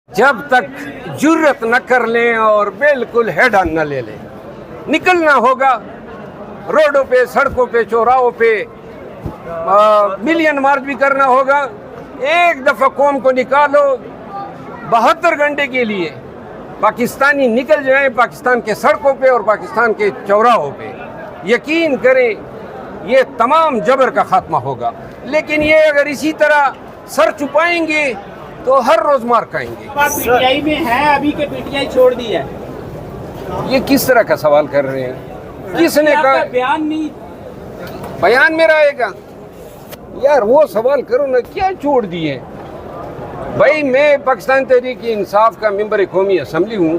جب تک جرت نہ کر لیں اور بالکل ہیڈ آن نہ لے لیں، نکلنا ہوگا روڈوں پہ، سڑکوں پہ، چوراہوں پہ، ملین مارچ بھی کرنا ہوگا۔ ایک دفعہ قوم کو نکالو 72 گھنٹے کے لیے، پاکستانی نکل جائیں پاکستان کے سڑکوں پہ اور پاکستان کے چوراہوں پہ، یقین کریں یہ تمام جبر کا خاتمہ ہوگا۔ لیکن یہ اگر اسی طرح سر چھپائیں گے تو ہر روز مار کھائیں گے۔ پی ٹی آئی میں ہے ابھی کہ پی ٹی آئی چھوڑ دی ہے؟ یہ کس طرح کا سوال کر رہے ہیں؟ کس نے کہا بیان نہیں؟ بیان میرا آئے گا؟ یار وہ سوال کرو نا، کیا چھوڑ دیے؟ بھائی میں پاکستان تحریک انصاف کا ممبر قومی اسمبلی ہوں،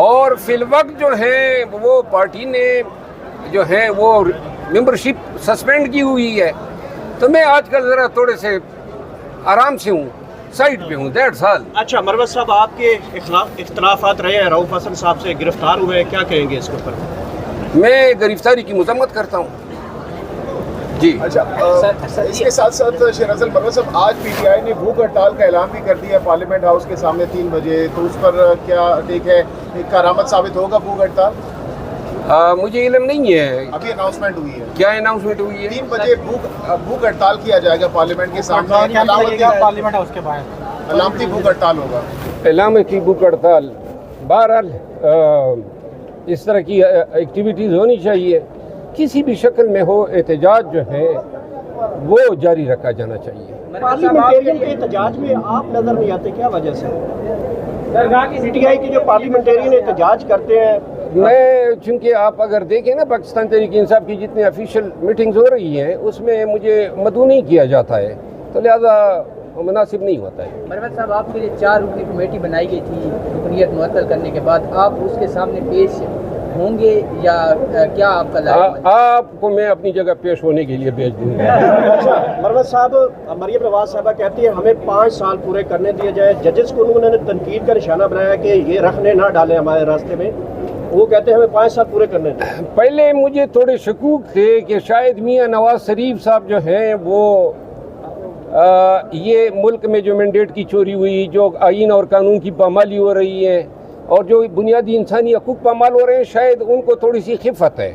اور فی الوقت جو ہے وہ پارٹی نے جو ہے وہ ممبرشپ سسپینڈ کی ہوئی ہے، تو میں آج کل ذرا تھوڑے سے آرام سے ہوں، سائٹ پہ ہوں، دیٹس آل۔ اچھا مروت صاحب، آپ کے اختلافات رہے ہیں، رؤوف حسن صاحب سے گرفتار ہوئے، کیا کہیں گے اس کے اوپر؟ میں گرفتاری کی مذمت کرتا ہوں جی۔ اچھا اس کے ساتھ ساتھ شیر افضل مروت صاحب، آج پی ٹی آئی نے بھوک ہڑتال کا اعلان بھی کر دیا پارلیمنٹ ہاؤس کے سامنے 3 بجے، تو اس پر کیا ٹیک ہے؟ کارآمد ثابت ہوگا بھوک ہڑتال؟ مجھے علم نہیں ہے، ابھی اناؤنسمنٹ ہوئی ہے، کیا اناؤنسمنٹ ہوئی ہے؟ 3 بجے بھوک ہڑتال کیا جائے گا پارلیمنٹ کے سامنے، پارلیمنٹ ہاؤس کے باہر علامتی بھوک ہڑتال ہوگا۔ علامتی بھوک ہڑتال، بہرحال اس طرح کی ایکٹیویٹیز ہونی چاہیے، کسی بھی شکل میں ہو، احتجاج جو ہے وہ جاری رکھا جانا چاہیے۔ پارلیمنٹیرین کے احتجاج میں آپ نظر نہیں آتے، کیا وجہ سے؟ پی ٹی آئی کے جو پارلیمنٹیرین احتجاج کرتے ہیں، میں چونکہ آپ اگر دیکھیں نا پاکستان تحریک انصاف کی جتنی آفیشیل میٹنگز ہو رہی ہیں اس میں مجھے مدعو نہیں کیا جاتا ہے، تو لہذا مناسب نہیں ہوتا ہے۔ مروت صاحب، آپ کے لیے 4 رکنی کمیٹی بنائی گئی تھی رکنیت معطل کرنے کے بعد، آپ اس کے سامنے پیش ہوں گے یا کیا آپ کا لائق؟ آپ کو میں اپنی جگہ پیش ہونے کے لیے بھیج دوں گا۔ اچھا مروت صاحب، مریم نواز صاحبہ کہتی ہے ہمیں 5 سال پورے کرنے دیے جائے، ججز کو انہوں نے تنقید کا نشانہ بنایا کہ یہ رکھنے نہ ڈالیں ہمارے راستے میں، وہ کہتے ہیں ہمیں 5 سال پورے کرنے دیں۔ پہلے مجھے تھوڑے شکوک تھے کہ شاید میاں نواز شریف صاحب جو ہیں وہ یہ ملک میں جو مینڈیٹ کی چوری ہوئی، جو آئین اور قانون کی پامالی ہو رہی ہے اور جو بنیادی انسانی حقوق پامال ہو رہے ہیں، شاید ان کو تھوڑی سی خفت ہے،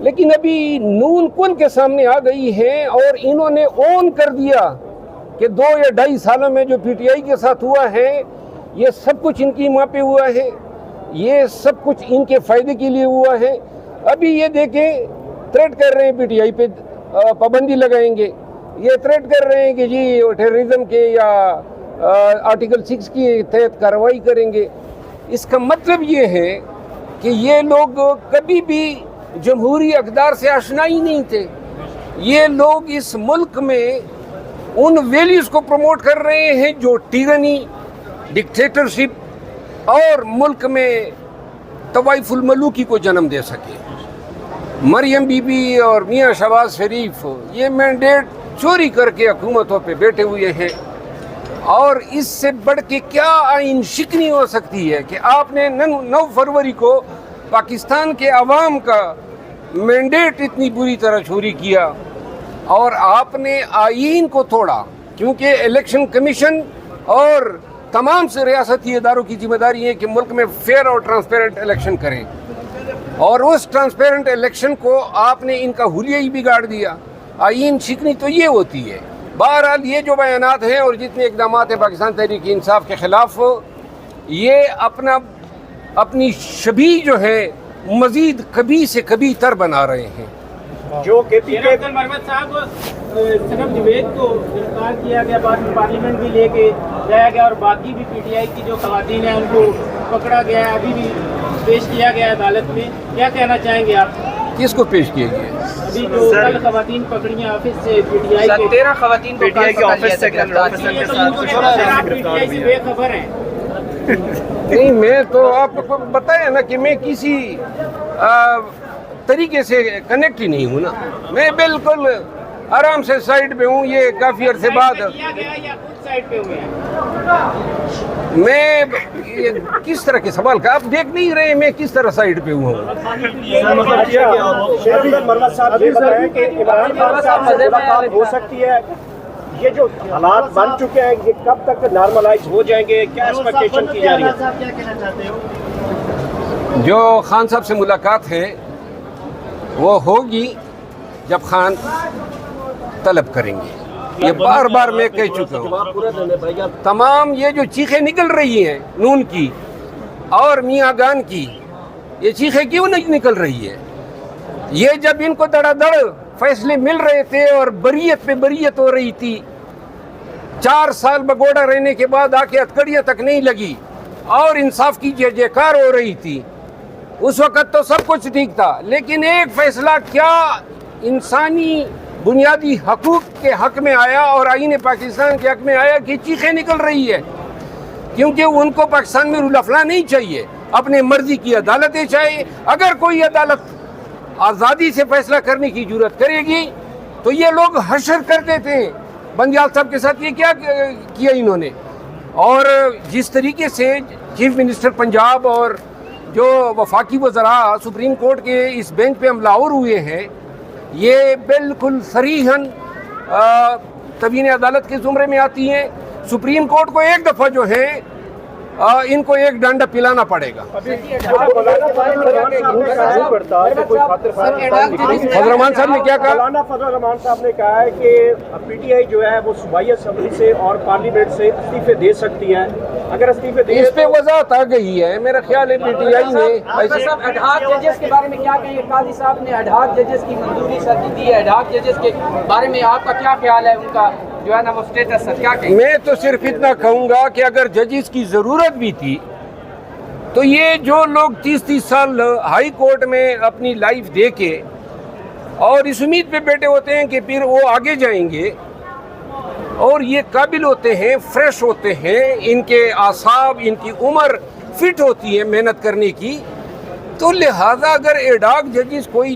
لیکن ابھی نون کل کے سامنے آ گئی ہیں اور انہوں نے اون کر دیا کہ 2 یا 2.5 سالوں میں جو پی ٹی آئی کے ساتھ ہوا ہے یہ سب کچھ ان کی ماں پہ ہوا ہے، یہ سب کچھ ان کے فائدے کے لیے ہوا ہے۔ ابھی یہ دیکھیں تھریٹ کر رہے ہیں پی ٹی آئی پہ پابندی لگائیں گے، یہ تھریٹ کر رہے ہیں کہ جی ٹیررزم کے یا آرٹیکل 6 کی تحت کارروائی کریں گے۔ اس کا مطلب یہ ہے کہ یہ لوگ کبھی بھی جمہوری اقدار سے آشنا ہی نہیں تھے، یہ لوگ اس ملک میں ان ویلیوز کو پروموٹ کر رہے ہیں جو ٹیرنی، ڈکٹیٹرشپ اور ملک میں طوائف الملوکی کو جنم دے سکے۔ مریم بی بی اور میاں شہباز شریف یہ مینڈیٹ چوری کر کے حکومتوں پہ بیٹھے ہوئے ہیں، اور اس سے بڑھ کے کیا آئین شکنی ہو سکتی ہے کہ آپ نے 9 فروری کو پاکستان کے عوام کا مینڈیٹ اتنی بری طرح چوری کیا اور آپ نے آئین کو توڑا، کیونکہ الیکشن کمیشن اور تمام سے ریاستی اداروں کی ذمہ داری ہے کہ ملک میں فیئر اور ٹرانسپیرنٹ الیکشن کریں، اور اس ٹرانسپیرنٹ الیکشن کو آپ نے ان کا حلیہ ہی بگاڑ دیا۔ آئین شکنی تو یہ ہوتی ہے۔ بہرحال یہ جو بیانات ہیں اور جتنے اقدامات ہیں پاکستان تحریک انصاف کے خلاف، یہ اپنی شبیہ جو ہے مزید کبھی سے کبھی تر بنا رہے ہیں۔ جو کے پی کے مروت صاحب، صنم جوید کو گرفتار کیا گیا، بعد میں پارلیمنٹ بھی لے کے جایا گیا، اور باقی بھی پی ٹی آئی کی جو خواتین ہیں ان کو پکڑا گیا ہے، ابھی بھی پیش کیا گیا ہے عدالت میں، کیا کہنا چاہیں گے آپ؟ کس کو پیش کیے گئے؟ ابھی جو کل خواتین پکڑی ہیں آفس سے پی ٹی آئی کے، 13 خواتین کو PTI کے آفس سے پی ٹی آئی سے بے خبر ہیں۔ نہیں، میں تو آپ کو بتایا نا کہ میں کسی طریقے سے کنیکٹ ہی نہیں ہوں نا، میں بالکل آرام سے سائڈ پہ ہوں۔ یہ کافی عرصے بعد کیا گیا یا خود سائڈ پہ ہوئے ہیں؟ میں کس طرح کے سوال کا آپ دیکھ نہیں رہے میں کس طرح سائڈ پہ ہوا ہوں؟ مروت صاحب یہ بتائیں کہ عمران خان صاحب سے ملاقات ہو سکتی ہے؟ یہ جو حالات بن چکے ہیں یہ کب تک نارملائز ہو جائیں گے, کیا ایکسپیکٹیشن کی جا رہی ہے؟ صاحب کیا کہنا چاہتے ہو؟ جو خان صاحب سے ملاقات ہے وہ ہوگی جب خان طلب کریں گے. یہ بار بار میں کہہ چکا ہوں, جواب پورا دینے بھائی آپ. تمام یہ جو چیخیں نکل رہی ہیں نون کی اور میاں گان کی, یہ چیخیں کیوں نہیں نکل رہی ہے؟ یہ جب ان کو دڑا دڑ فیصلے مل رہے تھے اور بریت پہ بریت ہو رہی تھی, 4 سال بگوڑا رہنے کے بعد آ کے ہتکڑیاں تک نہیں لگی اور انصاف کی جے جے کار ہو رہی تھی, اس وقت تو سب کچھ ٹھیک تھا. لیکن ایک فیصلہ کیا انسانی بنیادی حقوق کے حق میں آیا اور آئین پاکستان کے حق میں آیا کہ چیخیں نکل رہی ہے, کیونکہ ان کو پاکستان میں رول آف لا نہیں چاہیے, اپنے مرضی کی عدالتیں چاہیے. اگر کوئی عدالت آزادی سے فیصلہ کرنے کی جرات کرے گی تو یہ لوگ حشر کر دیتے ہیں. بندیال صاحب کے ساتھ یہ کیا کیا انہوں نے, اور جس طریقے سے چیف منسٹر پنجاب اور جو وفاقی وزراء سپریم کورٹ کے اس بینچ پہ حملہ آور ہوئے ہیں, یہ بالکل صریحاً توہین عدالت کے زمرے میں آتی ہیں. سپریم کورٹ کو ایک دفعہ جو ہے ان کو ایک ڈانڈا پلانا پڑے گا. فضل رحمان صاحب نے کیا کہا؟ مولانا فضل الرحمان صاحب نے کہا ہے کہ پی ٹی آئی جو ہے وہ صوبائی اسمبلی سے اور پارلیمنٹ سے استعفے دے سکتی ہے. اگر استعفے دے اس پہ وضاحت آ گئی ہے. میرا خیال ہے پی ٹی آئی نے ایڈہاک ججز کے بارے میں کیا کہیں گے؟ قاضی صاحب نے ایڈہاک ججز کی منظوری سر دی ہے, ایڈہاک ججز کے بارے میں آپ کا کیا خیال ہے, ان کا جو ہے نا وہ اسٹیٹس سر کیا کہیں گے؟ میں تو صرف اتنا کہوں گا کہ اگر ججز کی ضرورت بھی تھی تو یہ جو لوگ 30 سال ہائی کورٹ میں اپنی لائف دے کے اور اس امید پہ بیٹھے ہوتے ہیں کہ پھر وہ آگے جائیں گے, اور یہ قابل ہوتے ہیں, فریش ہوتے ہیں, ان کے اعصاب, ان کی عمر فٹ ہوتی ہے محنت کرنے کی, تو لہذا اگر ایڈاک ججز کوئی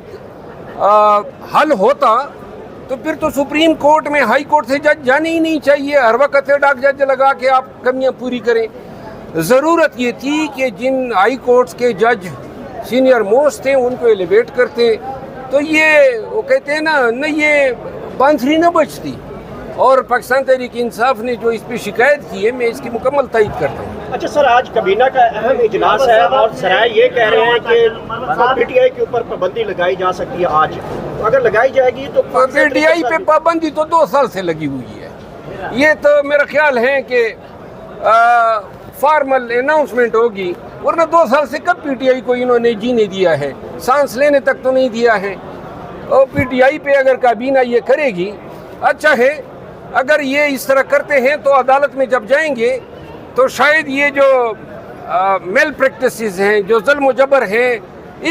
حل ہوتا تو پھر تو سپریم کورٹ میں ہائی کورٹ سے جج جانے ہی نہیں چاہیے. ہر وقت ایڈاک جج لگا کے آپ کمیاں پوری کریں. ضرورت یہ تھی کہ جن ہائی کورٹس کے جج سینئر موسٹ تھے ان کو ایلیویٹ کرتے, تو یہ وہ کہتے ہیں نا یہ بانسری نہ بچتی. اور پاکستان تحریک انصاف نے جو اس پہ شکایت کی ہے, میں اس کی مکمل تائید کرتا ہوں. اچھا سر, آج کابینہ کا اہم اجلاس ہے اور ذرائع یہ کہہ رہے ہیں کہ پی ٹی آئی کے اوپر پابندی لگائی جا سکتی ہے. آج اگر لگائی جائے گی تو پی ٹی آئی پہ پابندی تو 2 سال سے لگی ہوئی ہے. یہ تو میرا خیال ہے کہ فارمل اناؤنسمنٹ ہوگی, ورنہ 2 سال سے کب پی ٹی آئی کو انہوں نے جینے دیا ہے, سانس لینے تک تو نہیں دیا ہے. اور پی ٹی آئی پہ اگر کابینہ یہ کرے گی اچھا ہے, اگر یہ اس طرح کرتے ہیں تو عدالت میں جب جائیں گے تو شاید یہ جو میل پریکٹسز ہیں, جو ظلم و جبر ہیں,